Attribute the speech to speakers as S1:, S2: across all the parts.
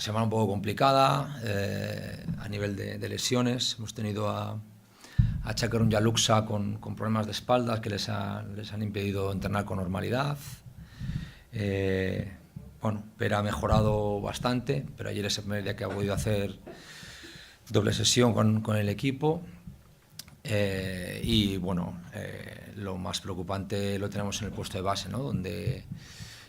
S1: semana un poco complicada a nivel de lesiones. Hemos tenido a Chakarun y a Luxa con problemas de espaldas que les han impedido entrenar con normalidad. Bueno, Pera ha mejorado bastante, pero ayer es el primer día que ha podido hacer doble sesión con el equipo. Y bueno, lo más preocupante lo tenemos en el puesto de base, ¿no? Donde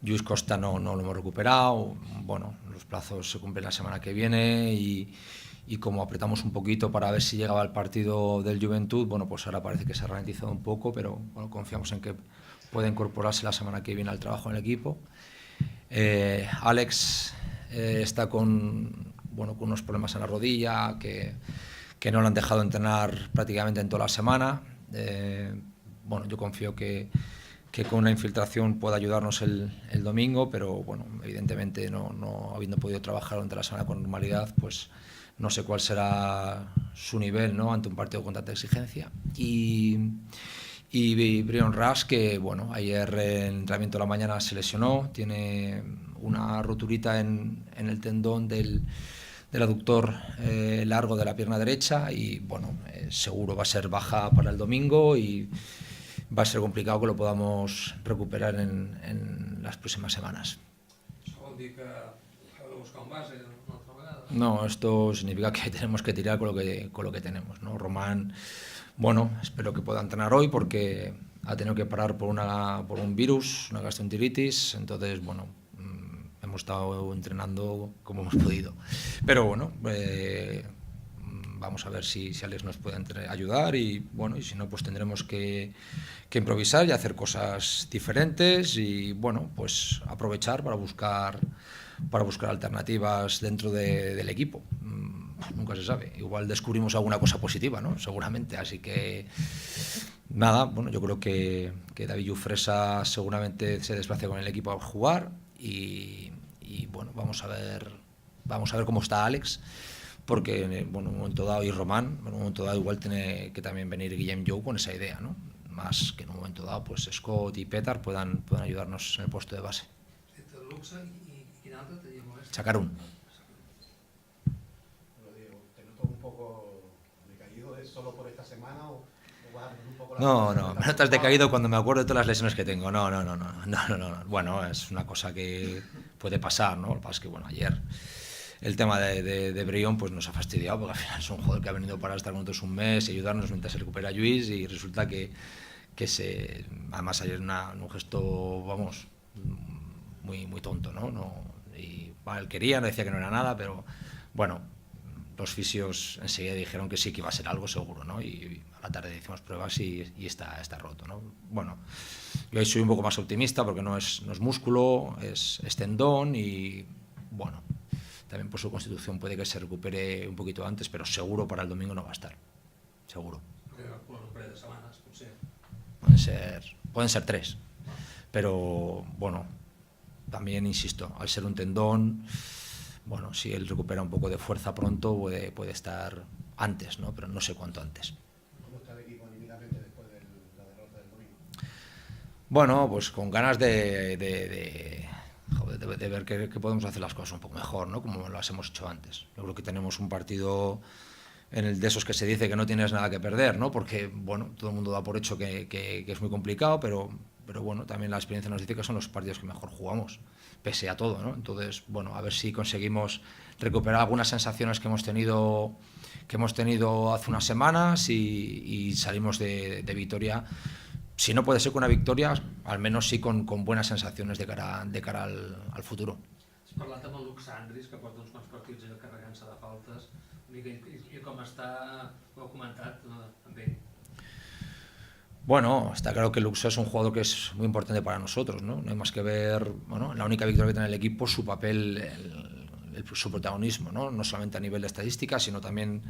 S1: Lluís Costa no lo hemos recuperado. Bueno, los plazos se cumplen la semana que viene y como apretamos un poquito para ver si llegaba el partido del Juventud, bueno, pues ahora parece que se ha ralentizado un poco, pero bueno, confiamos en que pueda incorporarse la semana que viene al trabajo en el equipo. Alex está con unos problemas en la rodilla que no lo han dejado entrenar prácticamente en toda la semana. Bueno, yo confío que con una infiltración pueda ayudarnos el domingo, pero bueno, evidentemente no habiendo podido trabajar durante la semana con normalidad, pues no sé cuál será su nivel, ¿no?, ante un partido con tanta exigencia. Y Brion Rush, que bueno, ayer en el entrenamiento de la mañana se lesionó, tiene una roturita en el tendón del aductor largo de la pierna derecha y bueno, seguro va a ser baja para el domingo y va a ser complicado que lo podamos recuperar en las próximas semanas.
S2: ¿Eso vol dir que heu de buscar un base una altra vegada?
S1: No, esto significa que tenemos que tirar con lo que tenemos, ¿no? Román, bueno, espero que pueda entrenar hoy porque ha tenido que parar por un virus, una gastroenteritis, entonces bueno, hemos estado entrenando como hemos podido. Pero bueno, vamos a ver si Alex nos puede ayudar y bueno, y si no, pues tendremos que improvisar y hacer cosas diferentes y bueno, pues aprovechar para buscar alternativas dentro del equipo. Nunca se sabe, igual descubrimos alguna cosa positiva, ¿no? Seguramente, así que nada, bueno, yo creo que David Jufresa seguramente se desplace con el equipo a jugar y bueno, vamos a ver cómo está Alex, porque bueno, en un momento dado, y Román, en un momento dado igual tiene que también venir Guillem Jou con esa idea, ¿no? Más que en un momento dado pues Scott y Petar puedan ayudarnos en el puesto de base.
S2: Entre Luxa i quin altre tenia molèstia?
S1: Chakarun.
S3: ¿Te noto un poco decaído? ¿Es solo por esta semana o vas a tener un poco la...
S1: No, me notas decaído cuando me acuerdo de todas las lesiones que tengo. No. Bueno, es una cosa que puede pasar, ¿no? Lo que pasa es que, bueno, ayer el tema de Brion pues nos ha fastidiado porque al final es un jugador que ha venido para estar con nosotros un mes y ayudarnos mientras se recupera Lluís y resulta que además ayer un gesto, vamos, muy tonto, ¿no? Y él quería, no decía que no era nada, pero bueno, los fisios enseguida dijeron que sí, que iba a ser algo seguro, ¿no? Y a la tarde hicimos pruebas y está roto, ¿no? Bueno, yo ahí soy un poco más optimista porque no es músculo, es tendón y bueno, también por su constitución puede que se recupere un poquito antes, pero seguro para el domingo no va a estar, seguro.
S2: Un parell de setmanes, potser.
S1: Pueden ser 3, pero bueno, también insisto, al ser un tendón, bueno, si él recupera un poco de fuerza pronto puede estar antes, ¿no? Pero no sé cuánto antes.
S3: ¿Cómo está el equipo anímicamente después de la derrota del domingo?
S1: Bueno, pues con ganas de ver que podemos hacer las cosas un poco mejor, ¿no? Como las hemos hecho antes. Yo creo que tenemos un partido de esos que se dice que no tienes nada que perder, ¿no? Porque, bueno, todo el mundo da por hecho que es muy complicado, pero bueno, también la experiencia nos dice que son los partidos que mejor jugamos, pese a todo, ¿no? Entonces, bueno, a ver si conseguimos recuperar algunas sensaciones que hemos tenido hace unas semanas y salimos de Vitoria. Si no puede ser con una victòria, al menos sí con buenas sensaciones de cara al futuro.
S2: Has parlat amb el Luxandris, que porta uns quants partits carregant-se de faltes, i com està, ho heu comentat amb ell?
S1: Bueno, está claro que Luxa es un jugador que es muy importante para nosotros, ¿no? No hay más que ver, bueno, la única victoria que tiene el equipo, su papel, su protagonismo, ¿no? No solamente a nivel de estadística, sino también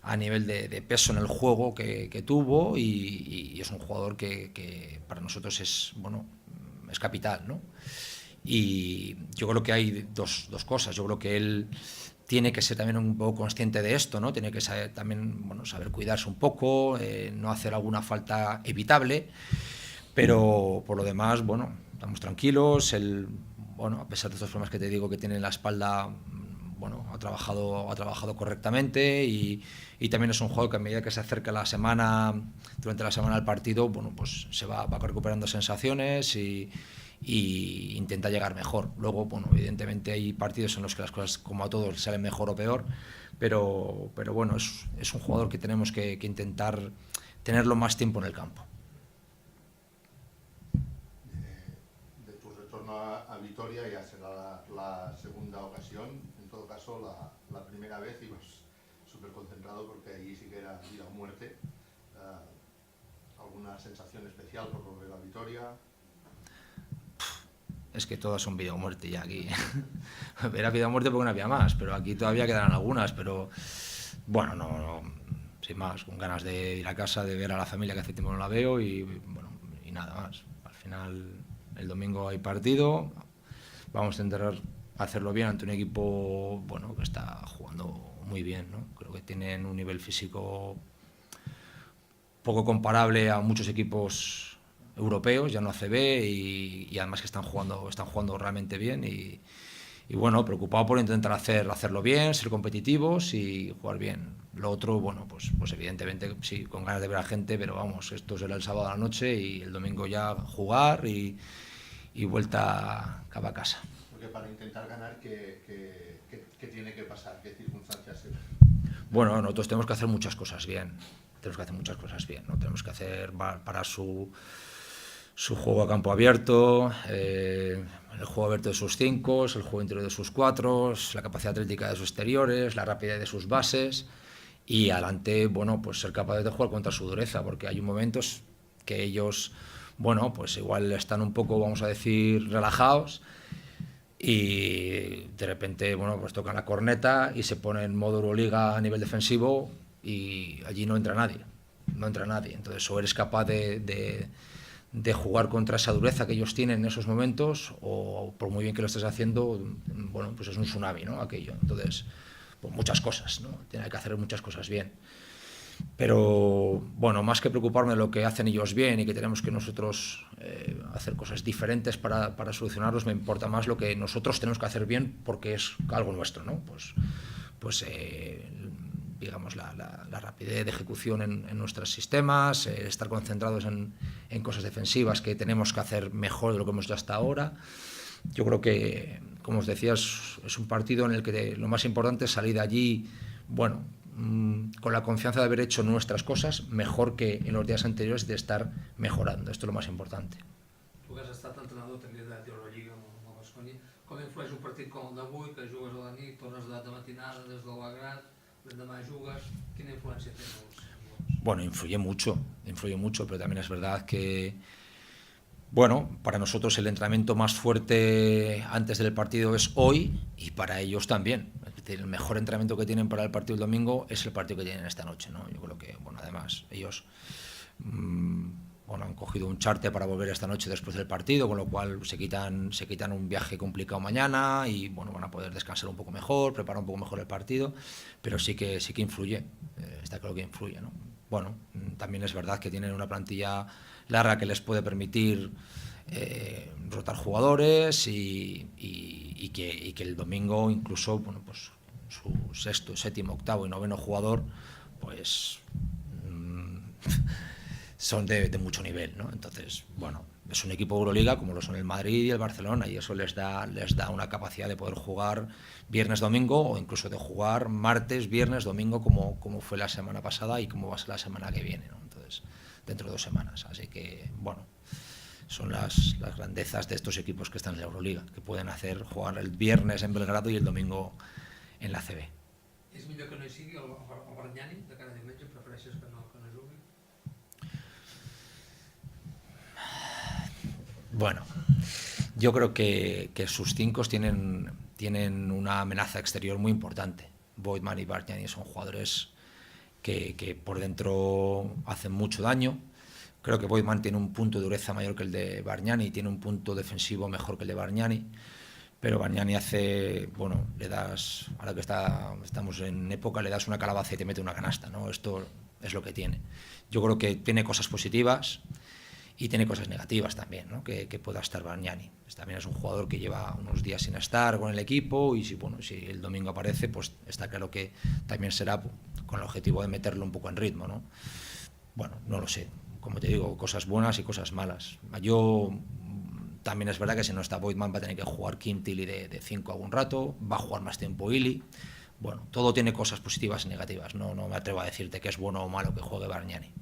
S1: a nivel de peso en el juego que tuvo y es un jugador que para nosotros es, bueno, es capital, ¿no? Y yo creo que hay dos cosas. Yo creo que él tiene que ser también un poco consciente de esto, ¿no? Tiene que saber, también, bueno, saber cuidarse un poco, no hacer alguna falta evitable, pero por lo demás, bueno, estamos tranquilos. Él, bueno, a pesar de estos problemas que te digo que tiene en la espalda, bueno, ha trabajado correctamente y también es un jugador que a medida que se acerca la semana, durante la semana del partido, bueno, pues se va recuperando sensaciones y intenta llegar mejor. Luego, bueno, evidentemente hay partidos en los que las cosas, como a todos, salen mejor o peor, pero bueno, es un jugador que tenemos que intentar tenerlo más tiempo en el campo.
S4: De tu retorno a Vitoria ya será la segunda ocasión. En todo caso, la primera vez ibas súper concentrado porque allí sí que era vida o muerte. ¿Alguna sensación especial por volver a Vitoria?
S1: Es que todas son vida o muerte ya aquí. Era vida o muerte porque no había más, pero aquí todavía quedan algunas, pero bueno, no, sin más, con ganas de ir a casa, de ver a la familia que hace tiempo no la veo y bueno, y nada más. Al final, el domingo hay partido, vamos a intentar hacerlo bien ante un equipo, bueno, que está jugando muy bien, ¿no? Creo que tienen un nivel físico poco comparable a muchos equipos europeos, ya no ACB, y además que están jugando realmente bien y bueno, preocupado por intentar hacerlo bien, ser competitivos y jugar bien. Lo otro, bueno, pues evidentemente sí, con ganas de ver a gente, pero vamos, esto será el sábado a la noche y el domingo ya jugar y vuelta a casa.
S4: Porque para intentar ganar, ¿qué tiene que pasar? ¿Qué circunstancias se ven?
S1: Bueno, nosotros tenemos que hacer muchas cosas bien. ¿No? Tenemos que hacer para su juego a campo abierto, el juego abierto de sus 5, el juego interior de sus 4, la capacidad atlética de sus exteriores, la rapidez de sus bases y adelante, bueno, pues ser capaces de jugar contra su dureza, porque hay momentos que ellos, bueno, pues igual están un poco, vamos a decir, relajados y de repente, bueno, pues tocan la corneta y se pone en modo Euroliga a nivel defensivo y allí no entra nadie. Entonces, o eres capaz de jugar contra esa dureza que ellos tienen en esos momentos, o por muy bien que lo estés haciendo, bueno, pues es un tsunami, ¿no? Aquello. Entonces, pues muchas cosas, ¿no? Tiene que hacer muchas cosas bien. Pero, bueno, más que preocuparme de lo que hacen ellos bien y que tenemos que nosotros hacer cosas diferentes para solucionarlos, me importa más lo que nosotros tenemos que hacer bien porque es algo nuestro, ¿no? Pues digamos, la rapidez de ejecución en nuestros sistemas, estar concentrados en cosas defensivas que tenemos que hacer mejor de lo que hemos hecho hasta ahora. Yo creo que, como os decía, es un partido en el que lo más importante es salir de allí, bueno, con la confianza de haber hecho nuestras cosas mejor que en los días anteriores, de estar mejorando. Esto es lo más importante.
S2: Tu que has estat entrenador també d'Eurolliga amb el Baskonia, com influeix un partit com el d'avui, que jugues a la nit, tornes de matinada des del Belgrad, l'endemà jugues, quina influència tens?
S1: Bueno, influye mucho, pero también es verdad que, bueno, para nosotros el entrenamiento más fuerte antes del partido es hoy y para ellos también. Es decir, el mejor entrenamiento que tienen para el partido del domingo es el partido que tienen esta noche, ¿no? Yo creo que, bueno, además ellos bueno, han cogido un charter para volver esta noche después del partido, con lo cual se quitan un viaje complicado mañana y, bueno, van a poder descansar un poco mejor, preparar un poco mejor el partido, pero sí que influye, está claro que influye, ¿no? Bueno, también es verdad que tienen una plantilla larga que les puede permitir rotar jugadores y que el domingo incluso, bueno, pues su sexto, séptimo, octavo y noveno jugador, pues son de mucho nivel, ¿no? Entonces, bueno, es un equipo Euroliga como lo son el Madrid y el Barcelona, y eso les da una capacidad de poder jugar viernes, domingo, o incluso de jugar martes, viernes, domingo, como fue la semana pasada y como va a ser la semana que viene, ¿no? Entonces, dentro de 2 semanas. Así que, bueno, son las grandezas de estos equipos que están en la Euroliga, que pueden jugar el viernes en Belgrado y el domingo en la CB.
S2: És millor que no hi sigui el Bargnani de cada diumenge? Prefereixes que no jugui?
S1: Bueno, yo creo que sus 5 tienen una amenaza exterior muy importante. Voigtman y Bargnani son jugadores que por dentro hacen mucho daño. Creo que Voigtman tiene un punto de dureza mayor que el de Bargnani y tiene un punto defensivo mejor que el de Bargnani. Pero Bargnani bueno, le das, ahora que estamos en época, le das una calabaza y te mete una canasta, ¿no? Esto es lo que tiene. Yo creo que tiene cosas positivas Y tiene cosas negativas también, ¿no? que pueda estar Bargnani. También es un jugador que lleva unos días sin estar con el equipo y si el domingo aparece, pues está claro que también será con el objetivo de meterlo un poco en ritmo, ¿no? Bueno, no lo sé. Como te digo, cosas buenas y cosas malas. También es verdad que si no está Voigtman va a tener que jugar Kim Tilly de 5 algún rato, va a jugar más tiempo Ili. Bueno, todo tiene cosas positivas y negativas. No me atrevo a decirte que es bueno o malo que juegue Bargnani.